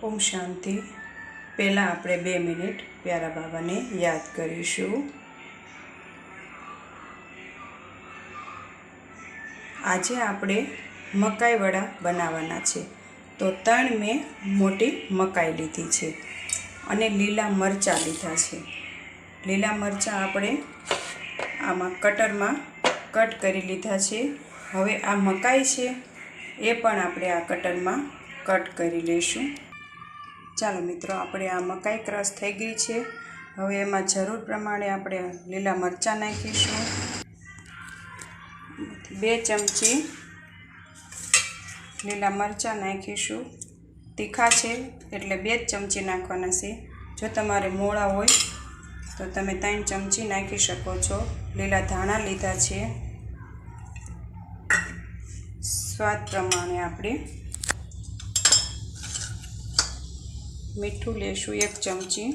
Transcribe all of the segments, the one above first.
ओम शांति। पहला આપણે 2 મિનિટ प्यारा बाबा ने याद करीशू। આજે આપણે મકાઈ વડા બનાવવાના છે। તો 3 મેં મોટી મકાઈ લીધી છે અને લીલા મરચાં લીધા છે। લીલા મરચાં આપણે આમાં કટરમાં કટ કરી લીધા છે। હવે આ મકાઈ છે એ પણ આપણે આ કટરમાં કટ કરી લઈશું। ચાલો મિત્રો, આપણે આ મકાઈ ક્રશ થઈ ગઈ છે। હવે એમાં જરૂર પ્રમાણે આપણે લીલા મરચાં નાખીશું। 2 ચમચી લીલા મરચાં નાખીશું। તીખા છે એટલે 2 ચમચી નાખવાના છે। જો તમારે મોળા હોય તો તમે 3 ચમચી નાખી શકો છો। લીલા ધાણા લીધા છે। સ્વાદ પ્રમાણે આપણે મીઠું લેશું 1 ચમચી।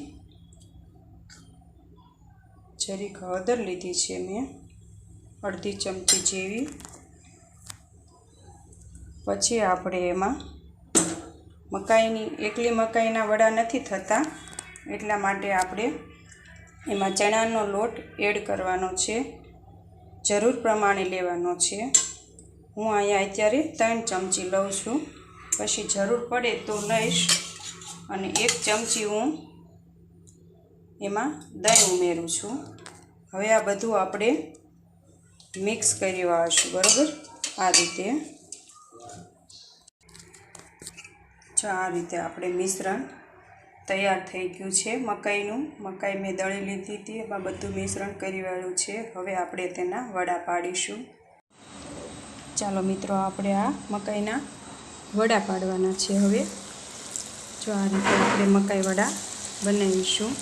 જરીક હળદર લીધી છે મેં, અડધી ચમચી જેવી। પછી આપણે એમાં એકલી મકાઈના વડા નથી થતા, એટલા માટે આપણે એમાં ચણાનો લોટ એડ કરવાનો છે। જરૂર પ્રમાણે લેવાનો છે। હું અહીંયા અત્યારે 3 ચમચી લઉં છું, પછી જરૂર પડે તો લઈશ। અને 1 ચમચી હું એમાં દહીં ઉમેરું છું। હવે આ બધું આપણે મિક્સ કરી વાળશું, બરાબર? આ રીતે આ રીતે આપણે મિશ્રણ તૈયાર થઈ ગયું છે મકાઈનું। મકાઈ મેં દળી લીધી હતી, એમાં બધું મિશ્રણ કરી વાળ્યું છે। હવે આપણે તેના વડા પાડીશું। ચાલો મિત્રો, આપણે આ મકાઈના વડા પાડવાના છે। હવે જો આ રીતે આપણે મકાઈ વડા બનાવીશું।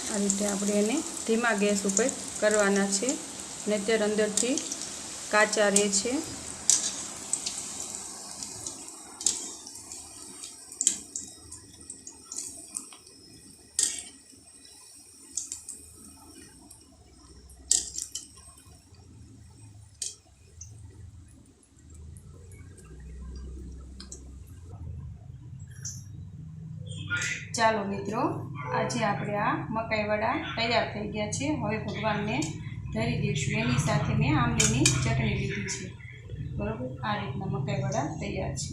આ રીતે આપણે એને ધીમા ગેસ ઉપર કરવાના છે, નહીંતર અંદરથી કાચા રહે છે। ચાલો મિત્રો, આજે આપણે આ મકાઈ વડા તૈયાર થઈ ગયા છે। હવે ભગવાનને ધરી દઈશું। એની સાથે મેં આંબલીની ચટણી લીધી છે, બરાબર? આ રીતના મકાઈ વડા તૈયાર છે।